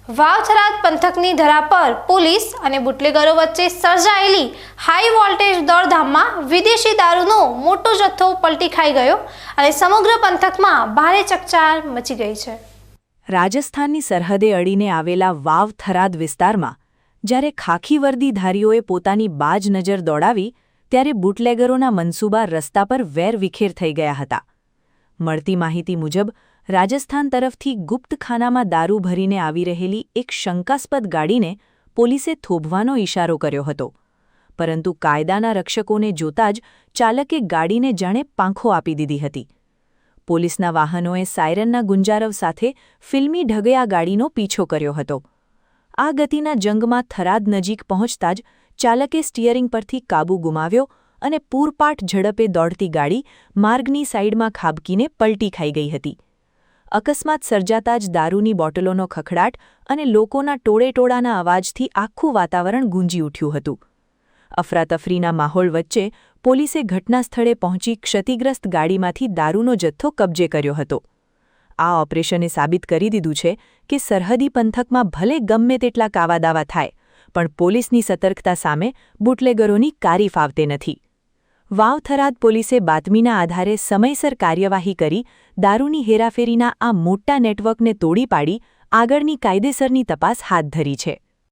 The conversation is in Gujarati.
વાવ-થરાદ પંથકની ધરા પર પોલીસ અને બુટલેગરો વચ્ચે સર્જાયેલી હાઈ વોલ્ટેજ દોડધામમાં વિદેશી દારૂનો મોટો જથ્થો પલટી ખાઈ ગયો અને સમગ્ર પંથકમાં ભારે ચકચાર મચી ગઈ છે। રાજસ્થાનની સરહદે અડીને આવેલા વાવ-થરાદ વિસ્તારમાં જ્યારે ખાખી વર્દીધારીઓએ પોતાની બાજ નજર દોડાવી ત્યારે બુટલેગરોના મનસૂબા રસ્તા પર વેરવિખેર થઈ ગયા હતા। મળતી માહિતી મુજબ રાજસ્થાન તરફથી ગુપ્તખાનામાં દારૂ ભરીને આવી રહેલી એક શંકાસ્પદ ગાડીને પોલીસે થોભવાનો ઇશારો કર્યો હતો, પરંતુ કાયદાના રક્ષકોને જોતાં જ ચાલકે ગાડીને જાણે પાંખો આપી દીધી હતી। પોલીસના વાહનોએ સાયરનના ગુંજારવ સાથે ફિલ્મી ઢગે આ ગાડીનો પીછો કર્યો હતો। આ ગતિના જંગમાં થરાદ નજીક પહોંચતા જ ચાલકે સ્ટિયરિંગ પરથી કાબૂ ગુમાવ્યો અને પૂરપાટ ઝડપે દોડતી ગાડી માર્ગની સાઇડમાં ખાબકીને પલટી ખાઈ ગઈ હતી। અકસ્માત સર્જાતા જ દારૂની બોટલોનો ખખડાટ અને લોકોના ટોળેટોળાના અવાજથી આખું વાતાવરણ ગૂંજી ઉઠ્યું હતું। અફરાતફરીના માહોલ વચ્ચે પોલીસે ઘટના સ્થળે પહોંચી ક્ષતિગ્રસ્ત ગાડીમાંથી દારૂનો જથ્થો કબજે કર્યો હતો। આ ઓપરેશને સાબિત કરી દીધું છે કે સરહદી પંથકમાં ભલે ગમે તેટલા કાવાદાવા થાય, પણ પોલીસની સતર્કતા સામે બુટલેગરોની કારી ફાવતે નથી। વાવ-થરાદ પોલીસે બાતમીના આધારે સમયસર કાર્યવાહી કરી દારૂની હેરાફેરીના આ મોટા નેટવર્કને તોડી પાડી આગળની કાયદેસરની તપાસ હાથ ધરી છે।